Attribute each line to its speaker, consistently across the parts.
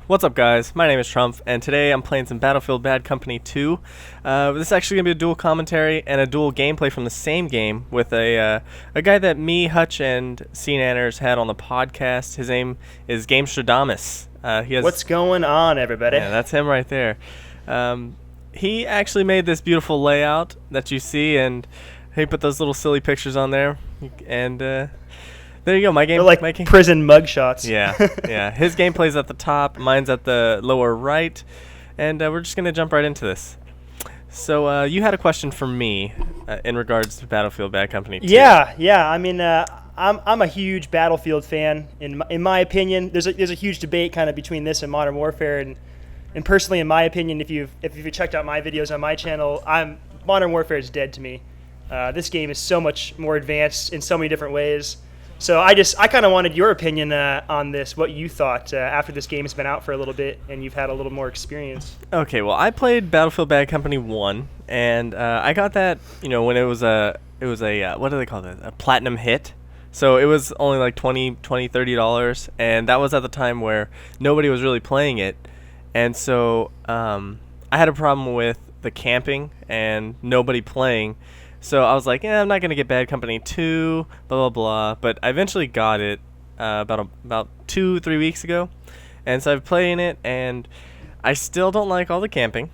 Speaker 1: What's up, guys? My name is Trumpf, and today I'm playing some Battlefield Bad Company 2. This is actually going to be a dual commentary and a dual gameplay from the same game with a guy that me, Hutch, and CNanners had on the podcast. His name is gamestradamus.
Speaker 2: What's going on, everybody?
Speaker 1: Yeah, that's him right there. He actually made this beautiful layout that you see, and he put those little silly pictures on there, and there you go.
Speaker 2: They're like prison mugshots.
Speaker 1: Yeah, yeah. His gameplay's at the top, mine's at the lower right, and we're just gonna jump right into this. So you had a question for me in regards to Battlefield Bad Company 2.
Speaker 2: Yeah. I mean, I'm a huge Battlefield fan. In my opinion, there's a huge debate kind of between this and Modern Warfare, and personally, in my opinion, if you've checked out my videos on my channel, Modern Warfare is dead to me. This game is so much more advanced in so many different ways. So I kind of wanted your opinion on this, what you thought after this game has been out for a little bit and you've had a little more experience.
Speaker 1: Okay, well, I played Battlefield Bad Company 1, and I got that, when it was a what do they call that? A platinum hit. So it was only like $20, $30, and that was at the time where nobody was really playing it. And so I had a problem with the camping and nobody playing. So I was like, I'm not going to get Bad Company 2, blah, blah, blah. But I eventually got it about 2-3 weeks ago. And so I've playing it, and I still don't like all the camping.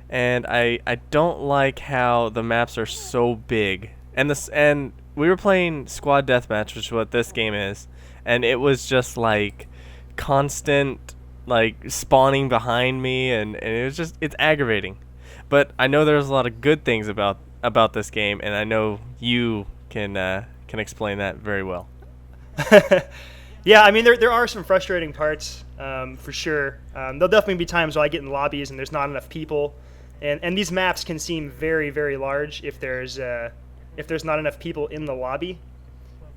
Speaker 1: And I don't like how the maps are so big. And we were playing Squad Deathmatch, which is what this game is. And it was just like constant spawning behind me, and it's aggravating. But I know there's a lot of good things about this game, and I know you can explain that very well.
Speaker 2: Yeah, I mean there are some frustrating parts for sure. There'll definitely be times where I get in lobbies and there's not enough people, and these maps can seem very, very large if there's not enough people in the lobby.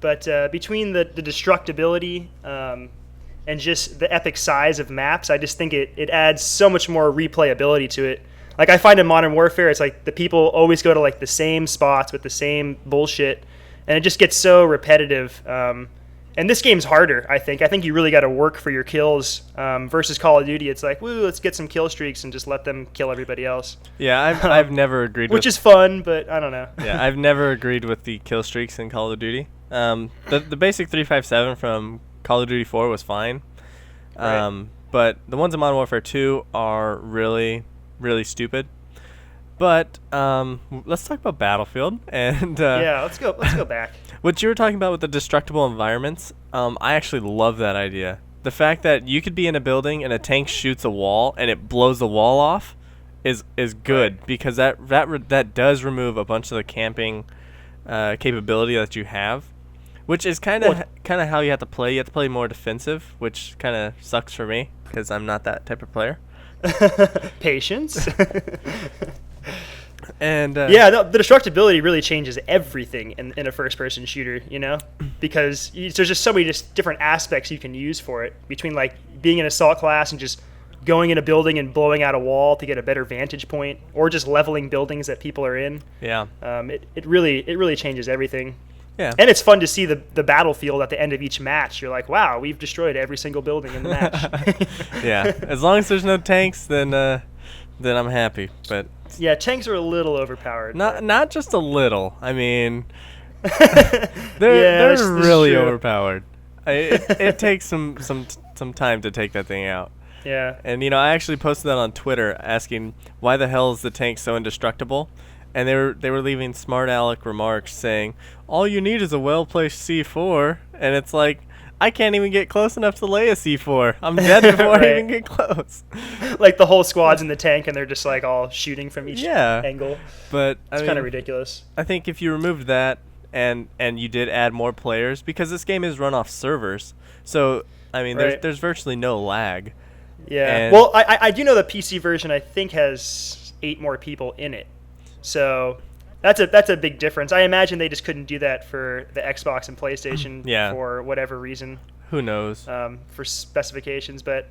Speaker 2: But between the destructibility and just the epic size of maps, I just think it adds so much more replayability to it. Like, I find in Modern Warfare, it's like the people always go to like the same spots with the same bullshit, and it just gets so repetitive. And this game's harder, I think. I think you really got to work for your kills versus Call of Duty. It's like, woo, let's get some kill streaks and just let them kill everybody else.
Speaker 1: Yeah, I've never agreed with...
Speaker 2: Which is fun, but I don't know.
Speaker 1: Yeah, I've never agreed with the kill streaks in Call of Duty. The basic 357 from Call of Duty 4 was fine.
Speaker 2: Right.
Speaker 1: But the ones in Modern Warfare 2 are really stupid. But let's talk about Battlefield, and
Speaker 2: yeah, let's go back.
Speaker 1: What you were talking about with the destructible environments, I actually love that idea. The fact that you could be in a building and a tank shoots a wall and it blows the wall off is good, right? Because that does remove a bunch of the camping capability that you have, which is kind of how you have to play. You have to play more defensive, which kind of sucks for me because I'm not that type of player.
Speaker 2: Patience.
Speaker 1: And
Speaker 2: yeah, no, the destructibility really changes everything in a first-person shooter, because there's just so many just different aspects you can use for it, between like being an assault class and just going in a building and blowing out a wall to get a better vantage point, or just leveling buildings that people are in.
Speaker 1: Yeah.
Speaker 2: It really changes everything.
Speaker 1: Yeah.
Speaker 2: And it's fun to see the battlefield at the end of each match. You're like, wow, we've destroyed every single building in the match.
Speaker 1: Yeah. As long as there's no tanks, then I'm happy. But
Speaker 2: yeah, tanks are a little overpowered.
Speaker 1: Not just a little. I mean, they're really overpowered. It takes some time to take that thing out.
Speaker 2: Yeah.
Speaker 1: And I actually posted that on Twitter asking why the hell is the tank so indestructible? And they were leaving smart aleck remarks saying, all you need is a well-placed C4. And it's like, I can't even get close enough to lay a C4. I'm dead before
Speaker 2: right.
Speaker 1: I even get close.
Speaker 2: Like the whole squad's in the tank and they're just like all shooting from each angle.
Speaker 1: But
Speaker 2: it's kind of ridiculous.
Speaker 1: I think if you removed that and you did add more players, because this game is run off servers, so I mean there's virtually no lag.
Speaker 2: Yeah.
Speaker 1: And
Speaker 2: well, I do know the PC version I think has 8 more people in it. So that's a big difference. I imagine they just couldn't do that for the Xbox and PlayStation for whatever reason.
Speaker 1: Who knows?
Speaker 2: For specifications, but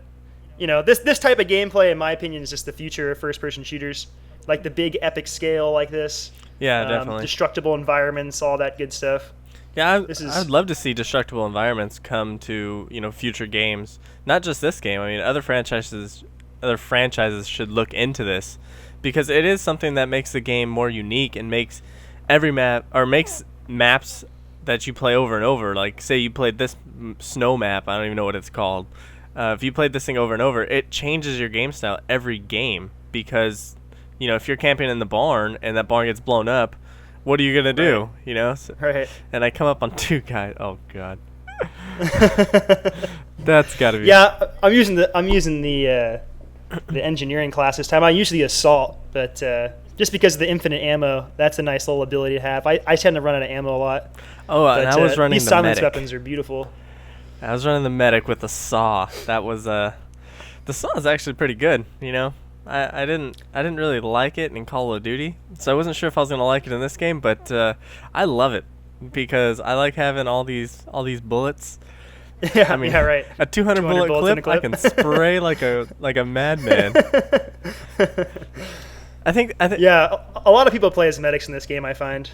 Speaker 2: this type of gameplay, in my opinion, is just the future of first-person shooters. Like the big epic scale like this.
Speaker 1: Yeah, definitely.
Speaker 2: Destructible environments, all that good stuff.
Speaker 1: Yeah,
Speaker 2: This is
Speaker 1: I'd love to see destructible environments come to future games. Not just this game. I mean, other franchises should look into this, because it is something that makes the game more unique and makes every map, or makes maps that you play over and over. Like, say you played this snow map. I don't even know what it's called. If you played this thing over and over, it changes your game style every game, because if you're camping in the barn and that barn gets blown up, what are you gonna do?
Speaker 2: Right. Right.
Speaker 1: And I come up on two guys. Oh god, that's gotta be.
Speaker 2: Yeah, I'm using the engineering class this time. I use the assault, but just because of the infinite ammo, that's a nice little ability to have. I tend to run out of ammo a lot.
Speaker 1: Oh, and I was running
Speaker 2: these
Speaker 1: the
Speaker 2: silence
Speaker 1: medic.
Speaker 2: weapons are beautiful.
Speaker 1: I was running the medic with the saw. That was the saw is actually pretty good. I didn't really like it in Call of Duty, so I wasn't sure if I was gonna like it in this game. But I love it because I like having all these bullets.
Speaker 2: Yeah,
Speaker 1: I mean,
Speaker 2: yeah, right.
Speaker 1: A 200 bullet clip, I can spray like a madman. I think.
Speaker 2: Yeah, a lot of people play as medics in this game, I find.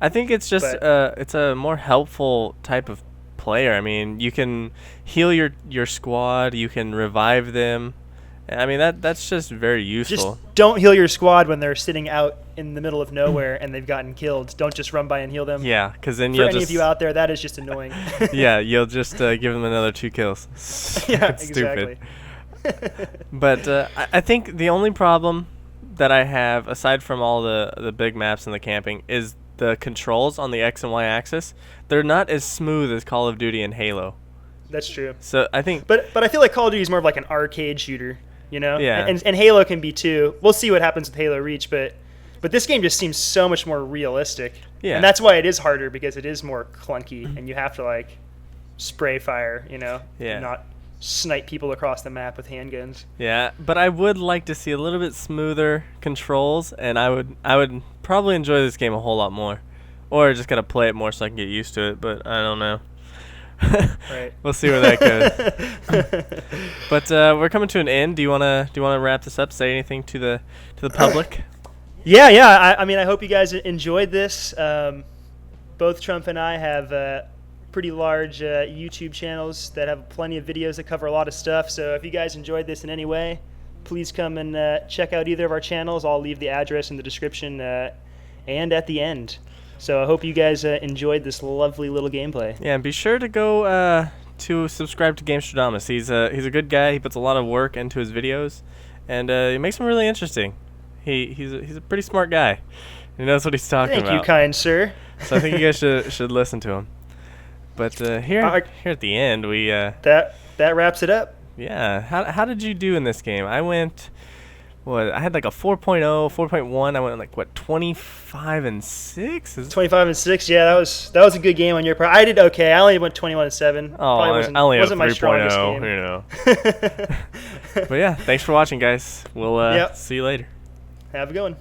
Speaker 1: I think it's just it's a more helpful type of player. I mean, you can heal your squad, you can revive them. I mean, that's just very useful.
Speaker 2: Just don't heal your squad when they're sitting out in the middle of nowhere and they've gotten killed. Don't just run by and heal them.
Speaker 1: Yeah, because then
Speaker 2: For
Speaker 1: you'll
Speaker 2: any
Speaker 1: just
Speaker 2: of you out there, that is just annoying.
Speaker 1: yeah, you'll just give them another 2 kills.
Speaker 2: Yeah,
Speaker 1: It's
Speaker 2: exactly.
Speaker 1: stupid. But I think the only problem that I have, aside from all the big maps and the camping, is the controls on the X and Y axis. They're not as smooth as Call of Duty and Halo.
Speaker 2: That's true.
Speaker 1: So I think,
Speaker 2: but I feel like Call of Duty is more of like an arcade shooter,
Speaker 1: Yeah.
Speaker 2: And Halo can be too. We'll see what happens with Halo Reach, but this game just seems so much more realistic.
Speaker 1: Yeah.
Speaker 2: And that's why it is harder, because it is more clunky and you have to like spray fire,
Speaker 1: Yeah.
Speaker 2: and not snipe people across the map with handguns.
Speaker 1: Yeah, but I would like to see a little bit smoother controls, and I would probably enjoy this game a whole lot more, or just gotta play it more so I can get used to it. But I don't know.
Speaker 2: Right.
Speaker 1: We'll see where that goes. But we're coming to an end. Do you wanna wrap this up? Say anything to the public?
Speaker 2: Yeah. I mean, I hope you guys enjoyed this. Both Trumpf and I have pretty large YouTube channels that have plenty of videos that cover a lot of stuff. So if you guys enjoyed this in any way, please come and check out either of our channels. I'll leave the address in the description and at the end. So I hope you guys enjoyed this lovely little gameplay.
Speaker 1: Yeah, and be sure to go to subscribe to gamestradamus. He's a good guy. He puts a lot of work into his videos, and he makes them really interesting. He's a pretty smart guy. He knows what he's talking about.
Speaker 2: Thank you, kind sir.
Speaker 1: So I think you guys should listen to him. But here at the end, we
Speaker 2: that wraps it up.
Speaker 1: Yeah. How did you do in this game? I went, I had like a 4.0, 4.1. I went like 25 and 6.
Speaker 2: 25 and 6. Yeah, that was a good game on your part. I did okay. I only went 21 and 7.
Speaker 1: Oh, I only have 3.0.
Speaker 2: My strongest game.
Speaker 1: But yeah, thanks for watching, guys. We'll see you later.
Speaker 2: Have a good one.